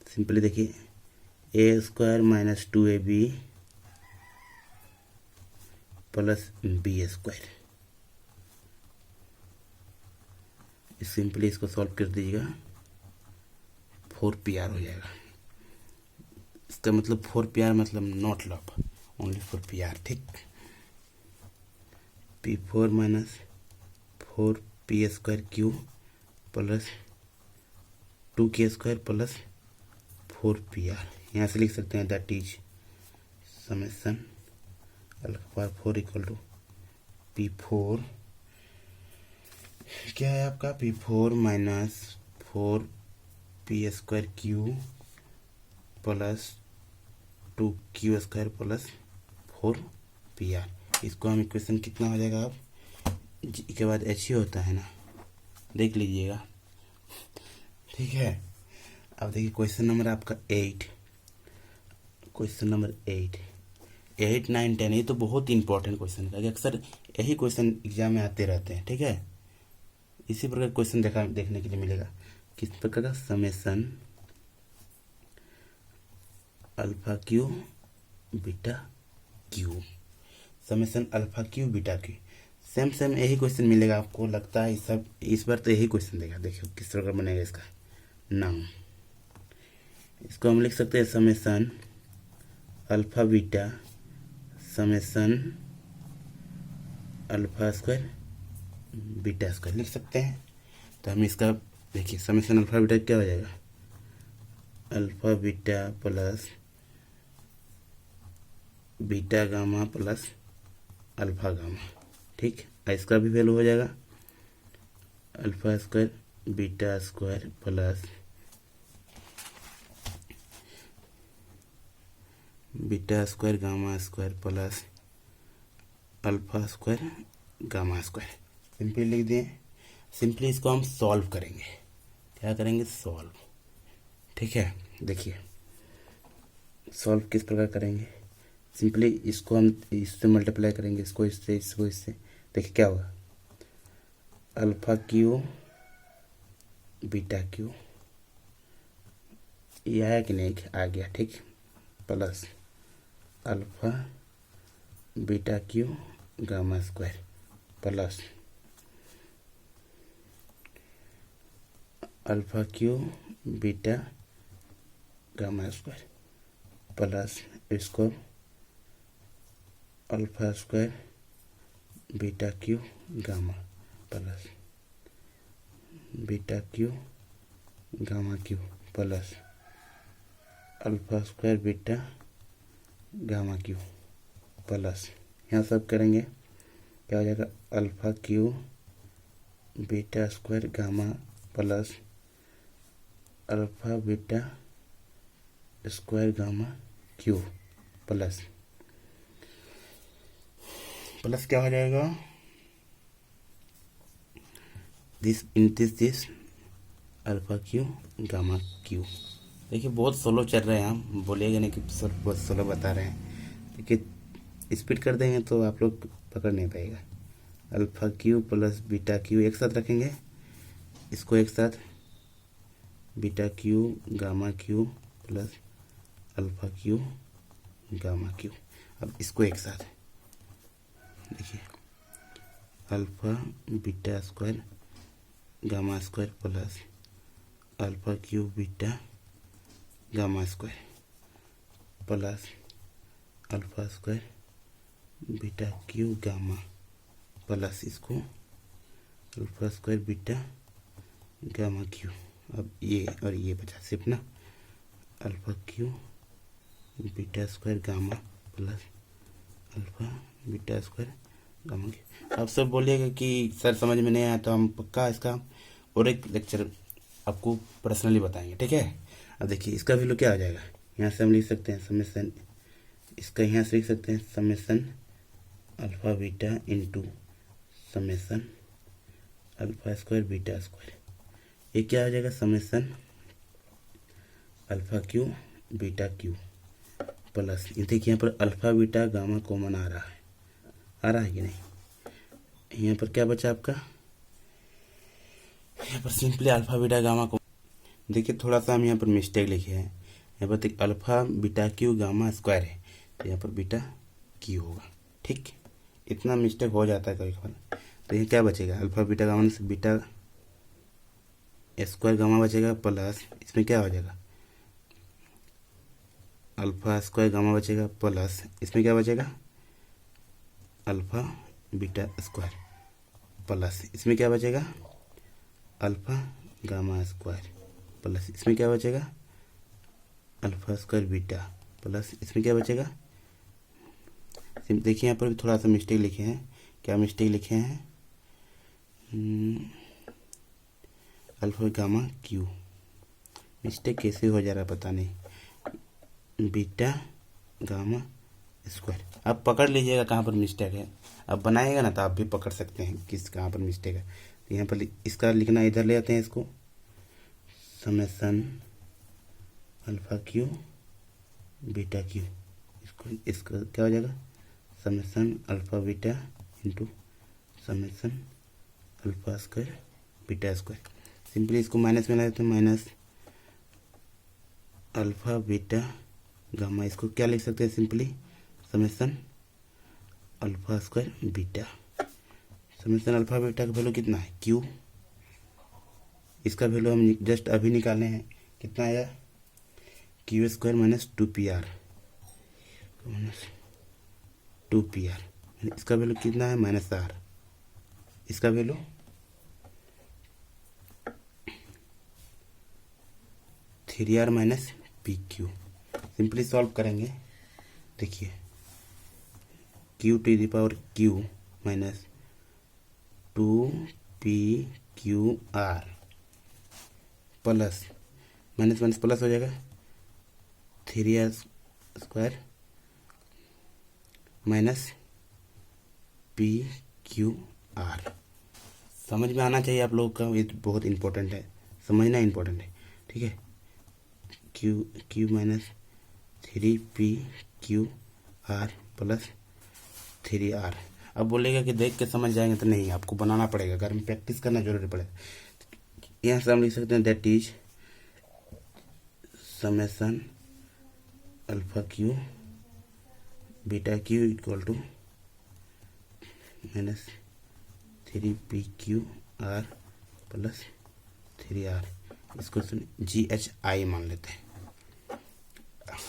सिंपली देखिए a square minus 2ab plus B square, simply इसको सॉल्व कर दीजिएगा 4pr हो जाएगा। इसका मतलब 4pr मतलब नॉट लव, ओनली 4pr। ठीक, p4 minus 4p square Q plus 2k square plus 4pr। यहाँ से लिख सकते हैं that is summation alpha 4 equal to p4 क्या है आपका P4 minus 4P² plus 2Q² plus 4PR। इसको हम इक्वेशन कितना हो जाएगा अब जी के बाद H ही होता है ना, देख लीजिएगा। ठीक है, अब देखिए क्वेश्चन नंबर आपका 8, क्वेश्चन नंबर 8, 8, 9, 10 ये तो बहुत ही इंपॉर्टेंट क्वेश्चन है, अक्सर यही क्वेश्चन एग्जाम में आते रहते हैं। ठीक है, इसी प्रकार क्वेश्चन देखने के लिए मिलेगा। किस प्रकार का summation alpha cube beta Q, summation alpha cube beta Q, same यही क्वेश्चन मिलेगा आपको, लगता है सब इस बार तो यही क्वेश्चन देगा। देखिए किस प्रकार बनेगा इसका नाम। इसको हम लिख सकते हैं summation alpha beta summation alpha square beta square लिख सकते हैं। तो हम इसका देखिए समेसन अल्फा बीटा क्या हो जाएगा, alpha beta plus beta gamma plus alpha gamma. ठीक, इसका भी वैल्यू हो जाएगा alpha square beta square plus beta square gamma square plus alpha square gamma square. Simply लिख दिए। सिंपली इसको हम सॉल्व करेंगे। क्या करेंगे, सॉल्व। ठीक है, देखिए सॉल्व किस प्रकार करेंगे। सिंपली इसको हम इससे मल्टीप्लाई करेंगे, इसको इससे, इसको इससे। देखिए क्या होगा, अल्फा क्यू बीटा क्यू, ये आया कि नहीं, आ गया। ठीक, plus alpha beta cube gamma square plus alpha cube beta gamma square plus इसको alpha square beta cube gamma plus beta cube gamma cube plus alpha square beta gamma cube plus, यहाँ सब करेंगे क्या हो जाएगा, alpha cube beta square gamma plus alpha beta square gamma cube plus plus क्या हो जाएगा, this alpha cube gamma cube. देखिए बहुत स्लो चल रहे हैं, हम बोलिएगा नहीं कि सर बहुत स्लो बता रहे हैं। देखिए स्पीड कर देंगे तो आप लोग पकड़ नहीं पाएगा। Alpha cube plus beta cube एक साथ रखेंगे, इसको एक साथ beta cube gamma cube plus alpha cube gamma cube. अब इसको एक साथ देखिए, alpha beta square gamma square plus alpha cube beta gamma square plus alpha square beta cube gamma plus इसको alpha square beta gamma cube. अब ये और ये बचा सिर्फ ना, alpha cube beta square gamma plus alpha beta square gamma Q. आप सब बोलिएगा कि सर समझ में नहीं आया, तो हम पक्का इसका और एक लेक्चर आपको पर्सनली बताएंगे। ठीक है, अब देखिए इसका वैल्यू क्या आ जाएगा, यहाँ से हम लिख सकते हैं समेसन, इसका यहाँ से लिख सकते हैं summation alpha beta into summation alpha square beta square. ये क्या आ जाएगा, summation alpha cube beta Q plus, देखिए यहाँ पर अल्फा बीटा गामा कॉमन आ रहा है कि नहीं। यहाँ पर क्या बचा आपका, यहाँ पर सिंपली अल्फा बीटा गामा को देखिए, थोड़ा सा हम यहाँ पर मिस्टेक लिखे हैं। यहाँ पर देखिए alpha beta cube gamma square है, तो यहाँ पर बीटा क्यू होगा। ठीक, इतना मिस्टेक हो जाता है कभी कभार। तो ये क्या बचेगा, अल्फा बीटा गामा से बीटा स्क्वायर गामा बचेगा प्लस इसमें क्या हो जाएगा, अल्फा स्क्वायर गामा बचेगा प्लस इसमें क्या बचेगा, अल्फा बीटा स्क्वायर प्लस इसमें क्या बचेगा, अल्फा गामा स्क्वायर प्लस इसमें क्या बचेगा, अल्फा स्क्वायर बीटा प्लस इसमें क्या बचेगा। देखिए यहाँ पर भी थोड़ा सा मिस्टेक लिखे हैं। क्या मिस्टेक लिखे हैं, अल्फा गामा क्यू। मिस्टेक कैसे हो जा रहा पता नहीं। Beta gamma square. आप पकड़ लीजिएगा कहाँ पर मिस्टेक है। अब बनाएगा ना तो आप भी पकड़ सकते हैं किस कहाँ पर मिस्टेक है। तो यहाँ पर इसका लिखना इधर ले आते हैं इसको, summation alpha cube beta Q. इसका क्या हो जाएगा, summation alpha beta into summation alpha square beta square. Simply इसको माइनस में ला देते हैं, माइनस अल्फा बीटा गामा। इसको क्या लिख सकते हैं, simply summation alpha square beta. Summation alpha beta का वैल्यू कितना है, क्यू। इसका वैल्यू हम जस्ट अभी निकाले हैं, कितना आया, Q square minus 2pr minus 2pr। इसका वैल्यू कितना है, माइनस आर। इसका value three R minus P Q. Simply solve करेंगे, देखिए Q to the power cube minus 2pqr plus minus minus plus हो जाएगा 3r स्क्वायर माइनस pqr। समझ में आना चाहिए आप लोगों का, ये बहुत इंपॉर्टेंट है, समझना इंपॉर्टेंट है, ठीक है। Q minus 3pqr plus 3r। अब बोलेगा कि देख के समझ जाएंगे, तो नहीं, आपको बनाना पड़ेगा, घर में प्रैक्टिस करना जरूरी पड़ेगा। यहाँ से हम लिख सकते हैं that is summation alpha cube beta cube equal to minus 3pqr plus 3r। इसको GHI मान लेते हैं।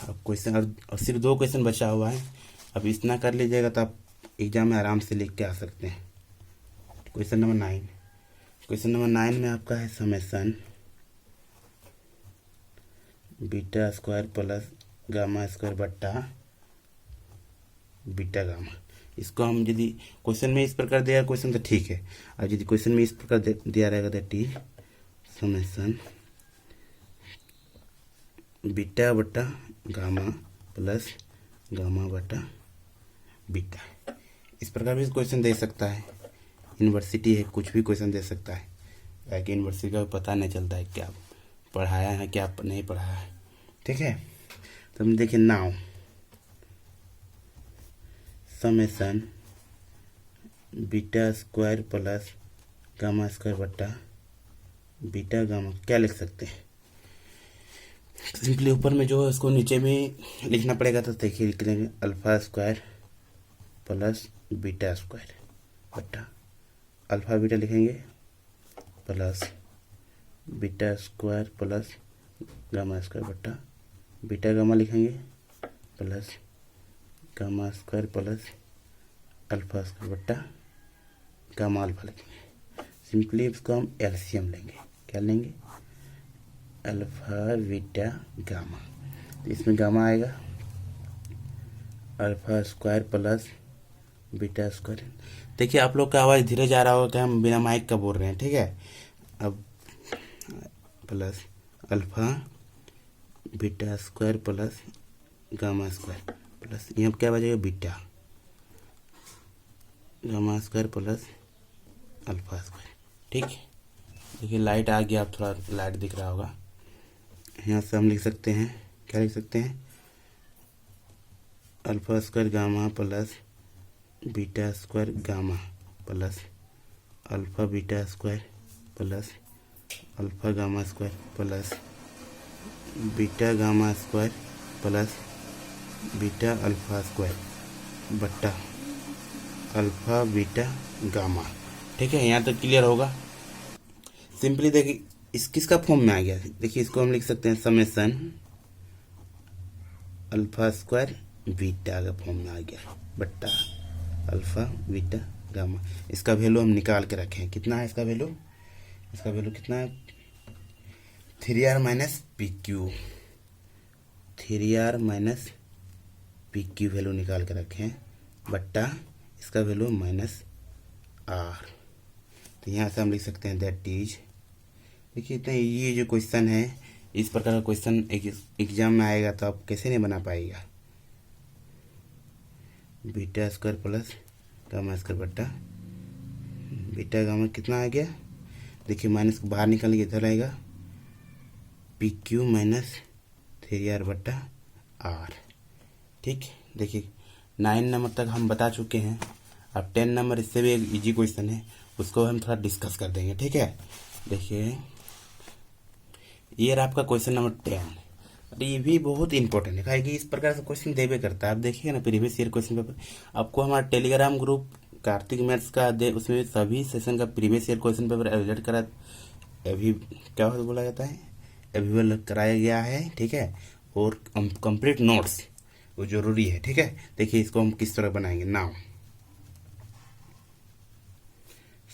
अब क्वेश्चन और सिर्फ 2 क्वेश्चन बचा हुआ है। अब इतना कर लीजिएगा तो आप एग्जाम में आराम से लिख के आ सकते हैं। Question number 9। क्वेश्चन नंबर 9 में आपका है summation beta square plus gamma square बट्टा बीटा गामा। इसको हम यदि क्वेश्चन में इस प्रकार दिया क्वेश्चन तो ठीक है, और यदि क्वेश्चन में इस प्रकार दिया रहेगा दैट इज समेसन बीटा बट्टा गामा प्लस गामा बट्टा बीटा। इस प्रकार भी क्वेश्चन दे सकता है। यूनिवर्सिटी है, कुछ भी क्वेश्चन दे सकता है, ताकि यूनिवर्सिटी का पता नहीं चलता है क्या पढ़ाया है क्या नहीं पढ़ाया है, ठीक है। तो हम देखिए now summation beta square plus gamma square बट्टा बीटा गामा क्या लिख सकते हैं। सिंपली ऊपर में जो है उसको नीचे में लिखना पड़ेगा, तो देखिए लिख लेंगे alpha square plus beta square बट्टा अल्फा बीटा लिखेंगे plus beta square plus gamma square बट्टा बीटा गामा लिखेंगे plus gamma square plus alpha square बट्टा गामा अल्फा लिखेंगे। सिंपली इसको हम एलसीएम लेंगे, क्या लेंगे, अल्फा बीटा गामा। तो इसमें गामा आएगा alpha square plus beta square. देखिए आप लोग का आवाज़ धीरे जा रहा होगा कि हम बिना माइक का बोल रहे हैं, ठीक है। अब plus alpha beta square plus gamma square plus यहाँ क्या बचेगा, beta gamma square plus alpha square, ठीक है। देखिए लाइट आ गया, आप थोड़ा लाइट दिख रहा होगा। यहाँ से हम लिख सकते हैं, क्या लिख सकते हैं, alpha square gamma plus beta square gamma plus alpha beta square plus alpha gamma square plus beta gamma square plus beta alpha square बट्टा अल्फा बीटा गामा, ठीक है। यहाँ तक क्लियर होगा। सिंपली देखिए इस किसका फॉर्म में आ गया, देखिए इसको हम लिख सकते हैं समेसन अल्फा स्क्वायर बीटा का फॉर्म में आ गया बट्टा अल्फा बीटा गामा। इसका वैल्यू हम निकाल के रखें, कितना है इसका वैल्यू, इसका वैल्यू कितना है 3r minus P Q, 3r minus P Q value निकाल के रखें बट्टा इसका वैल्यू माइनस आर। तो यहाँ से हम लिख सकते हैं दैट इज देखिए इतना ये जो क्वेश्चन है, इस प्रकार का क्वेश्चन एग्जाम में आएगा तो आप कैसे नहीं बना पाएगा। Beta square plus gamma square बट्टा बीटा गामा कितना आ गया, देखिए माइनस को बाहर निकाल के इधर आएगा पी क्यू माइनस 3r बट्टा आर। ठीक, देखिए 9 नंबर तक हम बता चुके हैं। अब 10 नंबर इससे भी एक इजी क्वेश्चन है, उसको हम थोड़ा डिस्कस कर देंगे। ठीक है, देखिए ये रहा आपका क्वेश्चन नंबर 10। और ये भी बहुत इंपॉर्टेंट है, कि इस प्रकार से क्वेश्चन देवे करता है। आप देखिए ना प्रीवियस ईयर क्वेश्चन पेपर, आपको हमारा टेलीग्राम ग्रुप कार्तिक मैथ्स का उसमें सभी सेशन का previous year question paper available करा, अभी क्या बोला जाता है, अवेलेबल कराया गया है। ठीक है, और कंप्लीट नोट्स वो जरूरी है। ठीक है, देखिए इसको हम किस तरह बनाएंगे। Now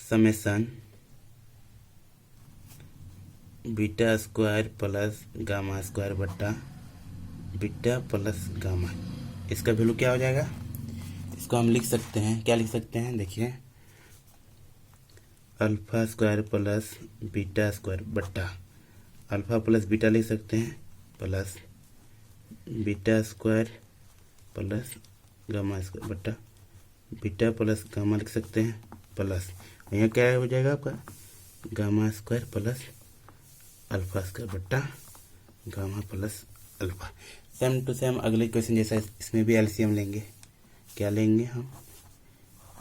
summation beta square plus gamma square बट्टा बीटा प्लस गामा, इसका वैल्यू क्या हो जाएगा, इसको हम लिख सकते हैं, क्या लिख सकते हैं, देखिए alpha square plus beta square बट्टा अल्फा प्लस बीटा लिख सकते हैं plus beta square plus gamma square बट्टा बीटा प्लस गामा लिख सकते हैं प्लस यहाँ क्या हो जाएगा आपका gamma square plus alpha square बट्टा gamma plus alpha. Same to same अगले क्वेश्चन जैसा इसमें भी एलसीएम लेंगे। क्या लेंगे हम,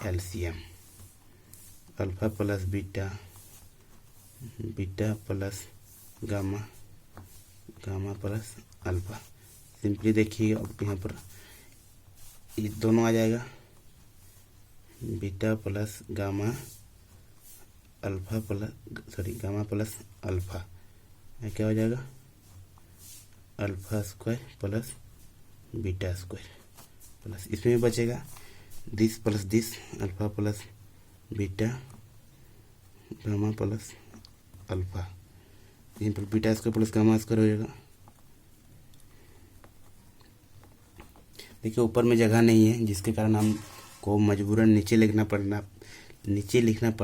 LCM alpha plus beta beta plus gamma gamma plus alpha. Simply देखिए अब यहाँ पर ये दोनों आ जाएगा, beta plus gamma alpha plus gamma plus alpha, ये क्या हो जाएगा alpha square plus beta square plus इसमें भी बचेगा this plus this alpha plus beta gamma plus alpha, यहाँ पर beta square plus gamma square हो जाएगा। देखिए ऊपर में जगह नहीं है, जिसके कारण हमको मजबूरन नीचे लिखना पड़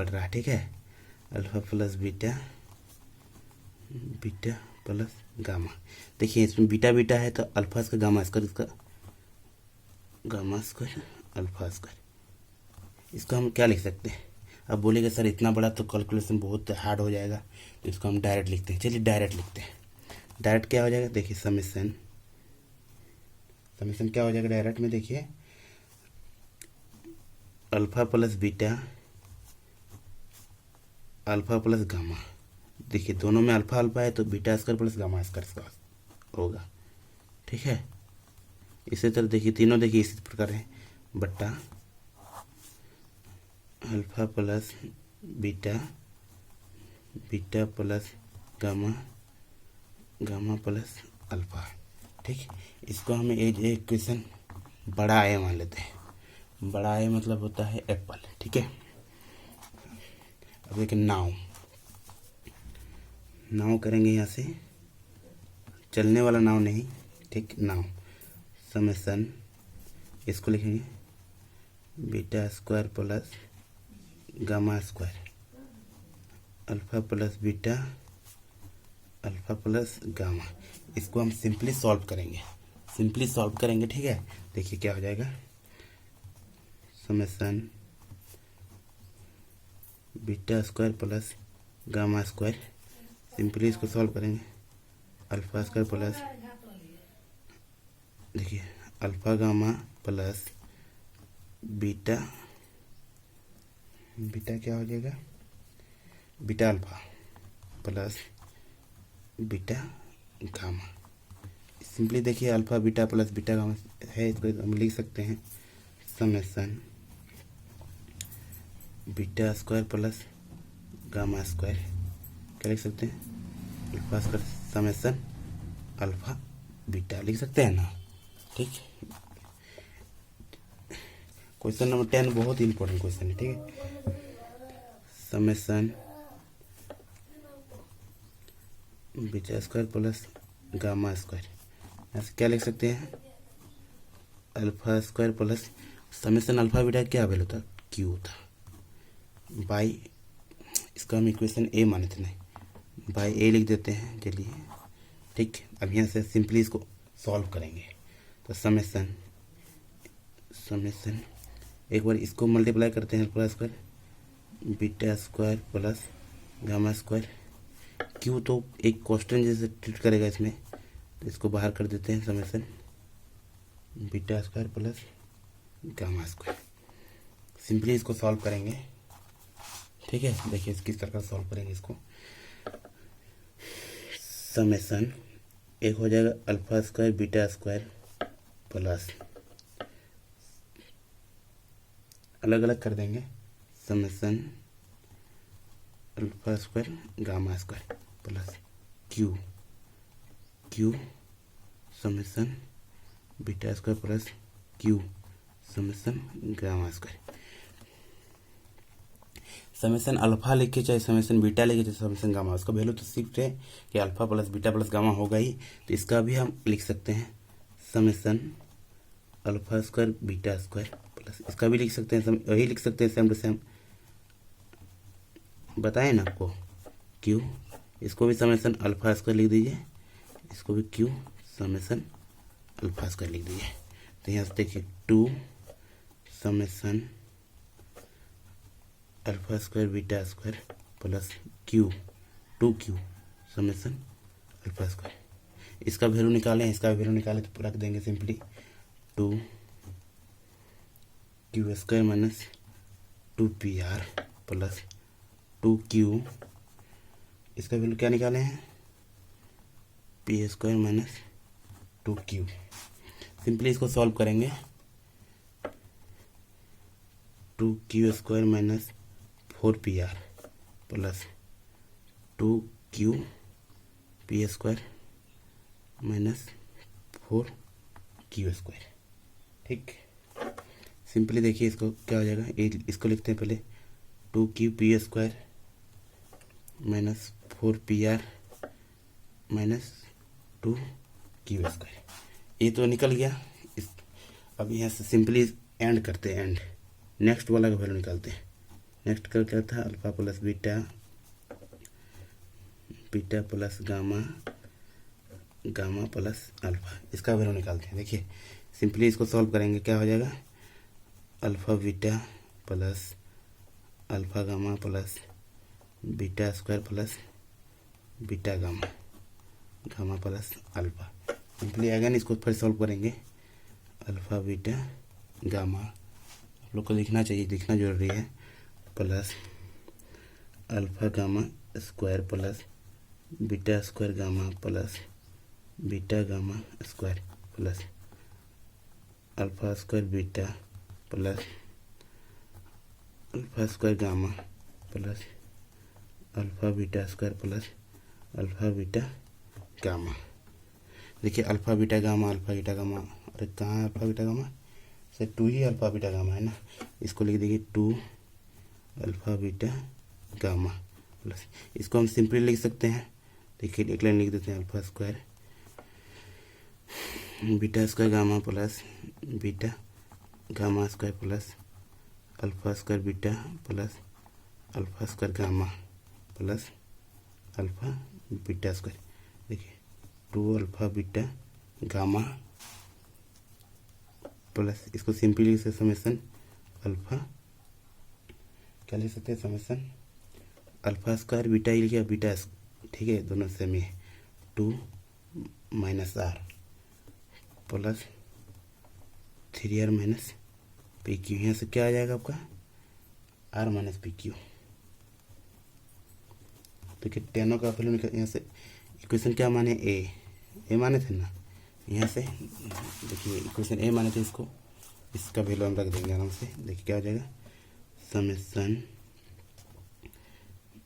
रहा है। ठीक है, alpha plus beta beta plus gamma, देखिए इसमें बीटा बीटा है तो अल्फा स्क्वायर गामा स्क्वायर, इसका गामा स्क्वायर अल्फा स्क्वायर, इसको हम क्या लिख सकते हैं। अब बोलेगा सर इतना बड़ा तो कैलकुलेशन बहुत हार्ड हो जाएगा, तो इसको हम डायरेक्ट लिखते हैं। चलिए डायरेक्ट लिखते हैं। डायरेक्ट क्या हो जाएगा, देखिए समेसन क्या हो जाएगा डायरेक्ट में, देखिए alpha plus beta alpha plus gamma, देखिए दोनों में अल्फा अल्फा है तो beta square plus gamma square होगा। ठीक है, इसी तरह देखिए तीनों देखिए इसी प्रकार है, बट्टा alpha plus beta beta plus gamma gamma plus alpha. ठीक, इसको हमें एक क्वेश्चन बड़ा ए मान लेते हैं। बड़ा ए मतलब होता है एप्पल। ठीक है, अब देखिए नाव करेंगे यहाँ से, चलने वाला नाव नहीं। ठीक, नाव समेसन इसको लिखेंगे beta square plus gamma square alpha plus beta alpha plus gamma, इसको हम सिंपली सॉल्व करेंगे। ठीक है, देखिए क्या हो जाएगा, summation beta square plus gamma square, simply इसको सॉल्व करेंगे अल्फा स्क्वायर प्लस देखिए alpha gamma plus beta beta क्या हो जाएगा beta alpha plus beta gamma. Simply देखिए alpha beta plus beta gamma है, इसको हम लिख सकते हैं summation beta square plus gamma square, क्या लिख सकते हैं alpha square summation alpha beta लिख सकते हैं ना। ठीक, क्वेश्चन नंबर 10 बहुत ही इंपॉर्टेंट क्वेश्चन है। ठीक है, summation beta square plus gamma square, ऐसे क्या लिख सकते हैं alpha square plus summation alpha beta क्या वैल्यू था क्यू था बाई, इसका हम इक्वेशन ए माने थे, नहीं बाई ए लिख देते हैं, चलिए ठीक। अब यहाँ से सिंपली इसको सॉल्व करेंगे। तो समेसन एक बार इसको मल्टीप्लाई करते हैं, alpha square beta square plus gamma square. Q तो एक क्वेश्चन जैसे ट्रीट करेगा इसमें, तो इसको बाहर कर देते हैं। Summation beta square plus gamma square. Simply इसको सॉल्व करेंगे, ठीक है। देखिए किस तरह सॉल्व करेंगे इसको। समेसन एक हो जाएगा alpha square beta square plus, अलग अलग कर देंगे, summation alpha square gamma square plus Q summation beta square plus Q summation gamma square. Summation alpha लिखे चाहे समेसन बीटा लिखे चाहे समेसन गामा, उसका वैल्यू तो शिफ्ट है कि alpha plus beta plus gamma होगा ही। तो इसका भी हम लिख सकते हैं summation alpha square beta square plus, इसका भी लिख सकते हैं, वही लिख सकते हैं सेम टू सेम, बताए ना आपको। क्यू, इसको भी समेसन अल्फा स्क्वायर लिख दीजिए, इसको भी क्यू समेसन अल्फा स्क्वायर लिख दीजिए। तो यहाँ से देखिए 2 summation alpha square beta square plus Q 2Q summation alpha square. इसका वैल्यू निकालें, इसका वैल्यू निकालें तो रख देंगे simply 2Q square minus 2PR plus 2Q, इसका वैल्यू क्या निकाले हैं P square minus 2Q। Simply इसको सॉल्व करेंगे। 2Q square minus 4PR plus 2Q P square minus 4Q square, ठीक। सिंपली देखिए इसको क्या हो जाएगा, इसको लिखते हैं पहले 2Q P square minus 4PR minus 2Q square. ये तो निकल गया। अब यहाँ से सिंपली एंड करते हैं, एंड नेक्स्ट वाला का वैल्यू निकालते हैं। नेक्स्ट का क्या था, alpha plus beta plus gamma plus alpha, इसका वैल्यू निकालते हैं। देखिए सिंपली इसको सॉल्व करेंगे, क्या हो जाएगा alpha beta plus alpha gamma plus beta square plus beta gamma plus alpha. Simply again इसको फिर सॉल्व करेंगे, अल्फा बीटा गामा आप लोग को लिखना चाहिए, लिखना जरूरी है, plus alpha gamma square plus beta square gamma plus beta gamma square plus alpha square beta plus alpha square gamma plus alpha beta square plus alpha beta gamma. देखिए alpha beta gamma, अरे कहाँ है alpha beta gamma, से 2 ही alpha beta gamma है ना, इसको लिख देंगे 2 अल्फा बीटा गामा प्लस, इसको हम सिंपली लिख सकते हैं। देखिए एक लाइन लिख देते हैं, alpha square beta square gamma plus beta gamma square plus alpha square beta plus alpha square gamma plus alpha beta square. देखिए 2 अल्फा बीटा गामा प्लस, इसको सिंपली से समेसन अल्फा क्या लिख सकते हैं, समेसन अल्फा स्क्वायर बीटा ही लिखिए, beta, ठीक है, दोनों सेम ही है, 2 minus R plus 3R minus PQ। यहाँ से क्या आ जाएगा आपका R माइनस PQ। देखिए टेनो का वैल्यू निकल, यहाँ से इक्वेशन क्या माने, ए माने थे ना, यहाँ से देखिए इक्वेशन ए माने थे, इसका वैल्यू हम रख देंगे आराम से। देखिए क्या हो जाएगा, summation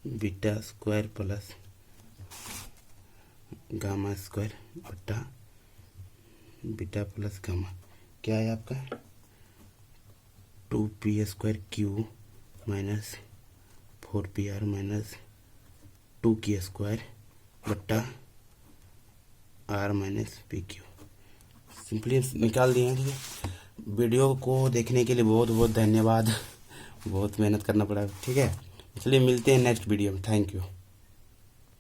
beta square plus gamma square बटा बीटा प्लस गामा, क्या है आपका 2P square Q minus 4PR minus 2Q square बट्टा R माइनस PQ। सिंपली निकाल दिए हैं। वीडियो को देखने के लिए बहुत बहुत धन्यवाद, बहुत मेहनत करना पड़ा, ठीक है। चलिए मिलते हैं नेक्स्ट वीडियो में, थैंक यू।